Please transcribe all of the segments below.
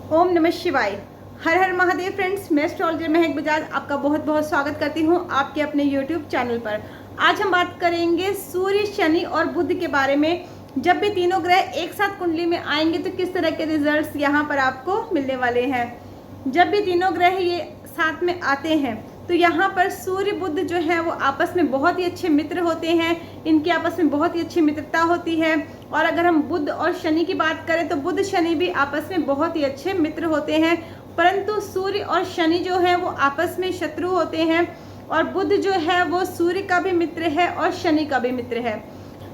ओम नमः शिवाय। हर हर महादेव फ्रेंड्स, मैं एस्ट्रोलॉजर महक बजाज आपका बहुत बहुत स्वागत करती हूं आपके अपने यूट्यूब चैनल पर। आज हम बात करेंगे सूर्य, शनि और बुध के बारे में। जब भी तीनों ग्रह एक साथ कुंडली में आएंगे तो किस तरह के रिजल्ट्स यहां पर आपको मिलने वाले हैं। जब भी तीनों ग्रह ये साथ में आते हैं तो यहाँ पर सूर्य बुध जो है वो आपस में बहुत ही अच्छे मित्र होते हैं। इनकी आपस में बहुत ही अच्छी मित्रता होती है। और अगर हम बुध और शनि की बात करें तो बुध शनि भी आपस में बहुत ही अच्छे मित्र होते हैं, परंतु सूर्य और शनि जो है वो आपस में शत्रु होते हैं। और बुध जो है वो सूर्य का भी मित्र है और शनि का भी मित्र है।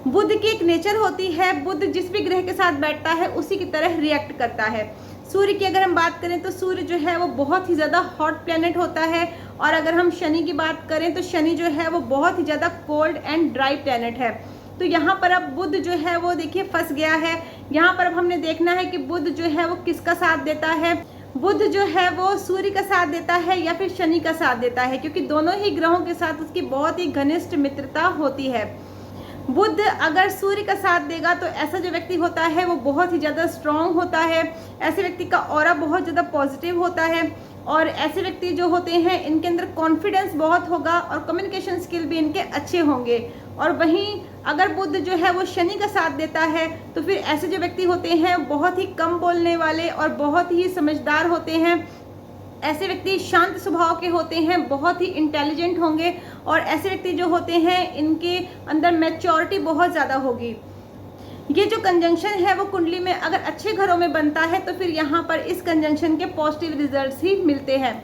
बुध की एक नेचर होती है, बुध जिस भी ग्रह के साथ बैठता है उसी की तरह रिएक्ट करता है। सूर्य की अगर हम बात करें तो सूर्य जो है वो बहुत ही ज़्यादा हॉट प्लैनेट होता है। और अगर हम शनि की बात करें तो शनि जो है वो बहुत ही ज़्यादा कोल्ड एंड ड्राई प्लैनेट है। तो यहाँ पर अब बुध जो है वो देखिए फंस गया है। यहाँ पर अब हमने देखना है कि बुध जो है वो किसका साथ देता है। बुध जो है वो सूर्य का साथ देता है या फिर शनि का साथ देता है, क्योंकि दोनों ही ग्रहों के साथ उसकी बहुत ही घनिष्ठ मित्रता होती है। बुध अगर सूर्य का साथ देगा तो ऐसा जो व्यक्ति होता है वो बहुत ही ज़्यादा स्ट्रांग होता है। ऐसे व्यक्ति का ऑरा बहुत ज़्यादा पॉजिटिव होता है। और ऐसे व्यक्ति जो होते हैं इनके अंदर कॉन्फिडेंस बहुत होगा और कम्युनिकेशन स्किल भी इनके अच्छे होंगे। और वहीं अगर बुध जो है वो शनि का साथ देता है तो फिर ऐसे जो व्यक्ति होते हैं बहुत ही कम बोलने वाले और बहुत ही समझदार होते हैं। ऐसे व्यक्ति शांत स्वभाव के होते हैं, बहुत ही इंटेलिजेंट होंगे। और ऐसे व्यक्ति जो होते हैं इनके अंदर मैच्योरिटी बहुत ज़्यादा होगी। ये जो कंजंक्शन है वो कुंडली में अगर अच्छे घरों में बनता है तो फिर यहाँ पर इस कंजंक्शन के पॉजिटिव रिजल्ट्स ही मिलते हैं।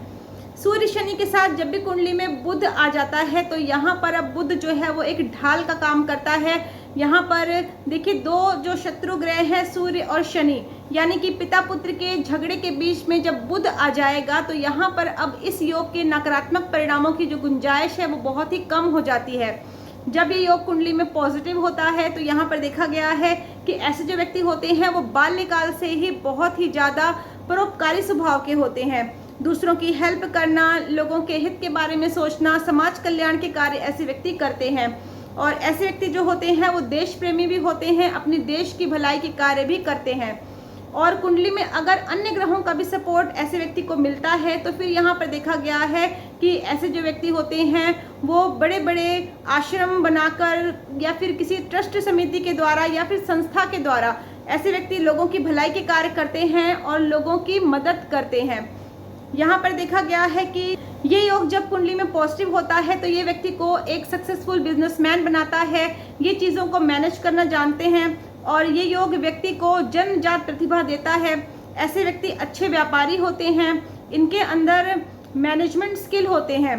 सूर्य शनि के साथ जब भी कुंडली में बुध आ जाता है तो यहाँ पर अब बुध जो है वो एक ढाल का काम करता है। यहाँ पर देखिए दो जो शत्रु ग्रह हैं सूर्य और शनि, यानी कि पिता पुत्र के झगड़े के बीच में जब बुध आ जाएगा तो यहाँ पर अब इस योग के नकारात्मक परिणामों की जो गुंजाइश है वो बहुत ही कम हो जाती है। जब ये योग कुंडली में पॉजिटिव होता है तो यहाँ पर देखा गया है कि ऐसे जो व्यक्ति होते हैं वो बाल्यकाल से ही बहुत ही ज़्यादा परोपकारी स्वभाव के होते हैं। दूसरों की हेल्प करना, लोगों के हित के बारे में सोचना, समाज कल्याण के कार्य ऐसे व्यक्ति करते हैं। और ऐसे व्यक्ति जो होते हैं वो देश प्रेमी भी होते हैं, अपने देश की भलाई के कार्य भी करते हैं। और कुंडली में अगर अन्य ग्रहों का भी सपोर्ट ऐसे व्यक्ति को मिलता है तो फिर यहाँ पर देखा गया है कि ऐसे जो व्यक्ति होते हैं वो बड़े बड़े आश्रम बनाकर या फिर किसी ट्रस्ट समिति के द्वारा या फिर संस्था के द्वारा ऐसे व्यक्ति लोगों की भलाई के कार्य करते हैं और लोगों की मदद करते हैं। यहाँ पर देखा गया है कि ये योग जब कुंडली में पॉजिटिव होता है तो ये व्यक्ति को एक सक्सेसफुल बिजनेसमैन बनाता है। ये चीज़ों को मैनेज करना जानते हैं और ये योग व्यक्ति को जन्मजात प्रतिभा देता है। ऐसे व्यक्ति अच्छे व्यापारी होते हैं, इनके अंदर मैनेजमेंट स्किल होते हैं।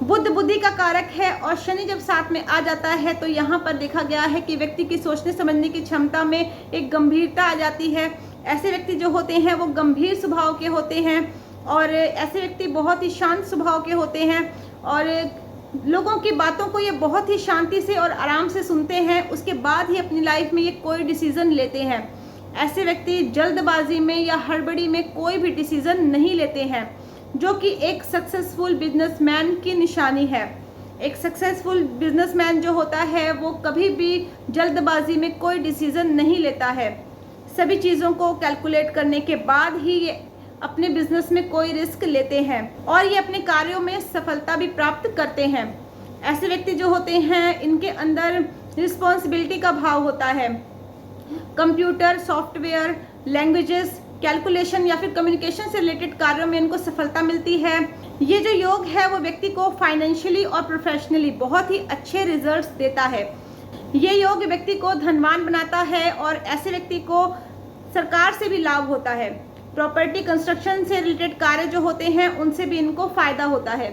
बुध बुद्धि का कारक है और शनि जब साथ में आ जाता है तो यहाँ पर देखा गया है कि व्यक्ति की सोचने समझने की क्षमता में एक गंभीरता आ जाती है। ऐसे व्यक्ति जो होते हैं वो गंभीर स्वभाव के होते हैं और ऐसे व्यक्ति बहुत ही शांत स्वभाव के होते हैं और लोगों की बातों को ये बहुत ही शांति से और आराम से सुनते हैं, उसके बाद ही अपनी लाइफ में ये कोई डिसीजन लेते हैं। ऐसे व्यक्ति जल्दबाजी में या हड़बड़ी में कोई भी डिसीजन नहीं लेते हैं, जो कि एक सक्सेसफुल बिजनेसमैन की निशानी है। एक सक्सेसफुल बिजनेसमैन जो होता है वो कभी भी जल्दबाजी में कोई डिसीजन नहीं लेता है। सभी चीज़ों को कैलकुलेट करने के बाद ही ये अपने बिजनेस में कोई रिस्क लेते हैं और ये अपने कार्यों में सफलता भी प्राप्त करते हैं। ऐसे व्यक्ति जो होते हैं इनके अंदर रिस्पॉन्सिबिलिटी का भाव होता है। कंप्यूटर, सॉफ्टवेयर, लैंग्वेजेस, कैलकुलेशन या फिर कम्युनिकेशन से रिलेटेड कार्यों में इनको सफलता मिलती है। ये जो योग है वो व्यक्ति को फाइनेंशियली और प्रोफेशनली बहुत ही अच्छे रिजल्ट्स देता है। ये योग व्यक्ति को धनवान बनाता है और ऐसे व्यक्ति को सरकार से भी लाभ होता है। प्रॉपर्टी कंस्ट्रक्शन से रिलेटेड कार्य जो होते हैं उनसे भी इनको फायदा होता है।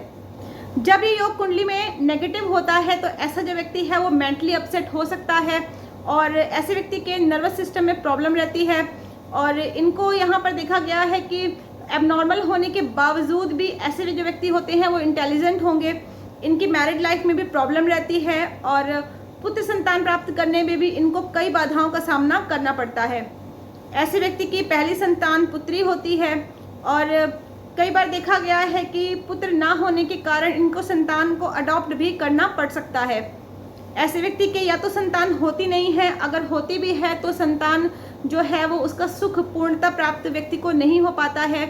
जब ये योग कुंडली में नेगेटिव होता है तो ऐसा जो व्यक्ति है वो मेंटली अपसेट हो सकता है और ऐसे व्यक्ति के नर्वस सिस्टम में प्रॉब्लम रहती है। और इनको यहाँ पर देखा गया है कि एबनॉर्मल होने के बावजूद भी ऐसे जो व्यक्ति होते हैं वो इंटेलिजेंट होंगे। इनकी मैरिड लाइफ में भी प्रॉब्लम रहती है और पुत्र संतान प्राप्त करने में भी इनको कई बाधाओं का सामना करना पड़ता है। ऐसे व्यक्ति की पहली संतान पुत्री होती है और कई बार देखा गया है कि पुत्र ना होने के कारण इनको संतान को अडॉप्ट भी करना पड़ सकता है। ऐसे व्यक्ति के या तो संतान होती नहीं है, अगर होती भी है तो संतान जो है वो उसका सुख पूर्णता प्राप्त व्यक्ति को नहीं हो पाता है।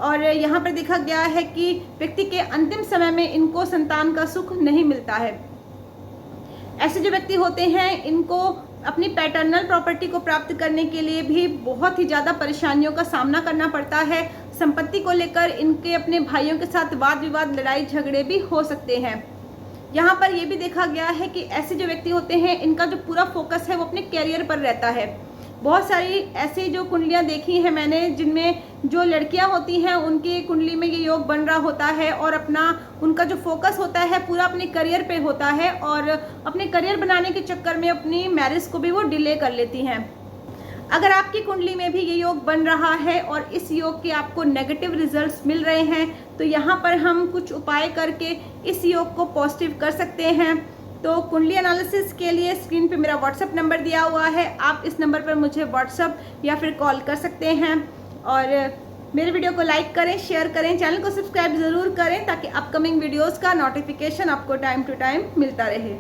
और यहाँ पर देखा गया है कि व्यक्ति के अंतिम समय में इनको संतान का सुख नहीं मिलता है। ऐसे जो व्यक्ति होते हैं इनको अपनी पैटर्नल प्रॉपर्टी को प्राप्त करने के लिए भी बहुत ही ज़्यादा परेशानियों का सामना करना पड़ता है। संपत्ति को लेकर इनके अपने भाइयों के साथ वाद विवाद, लड़ाई झगड़े भी हो सकते हैं। यहाँ पर यह भी देखा गया है कि ऐसे जो व्यक्ति होते हैं इनका जो पूरा फोकस है वो अपने कैरियर पर रहता है। बहुत सारी ऐसी जो कुंडलियाँ देखी हैं मैंने, जिनमें जो लड़कियां होती हैं उनकी कुंडली में ये योग बन रहा होता है और अपना उनका जो फोकस होता है पूरा अपने करियर पे होता है और अपने करियर बनाने के चक्कर में अपनी मैरिज को भी वो डिले कर लेती हैं। अगर आपकी कुंडली में भी ये योग बन रहा है और इस योग के आपको नेगेटिव रिजल्ट्स मिल रहे हैं तो यहाँ पर हम कुछ उपाय करके इस योग को पॉजिटिव कर सकते हैं। तो कुंडली एनालिसिस के लिए स्क्रीन पे मेरा व्हाट्सएप नंबर दिया हुआ है, आप इस नंबर पर मुझे व्हाट्सएप या फिर कॉल कर सकते हैं। और मेरे वीडियो को लाइक करें, शेयर करें, चैनल को सब्सक्राइब ज़रूर करें ताकि अपकमिंग वीडियोस का नोटिफिकेशन आपको टाइम टू टाइम मिलता रहे।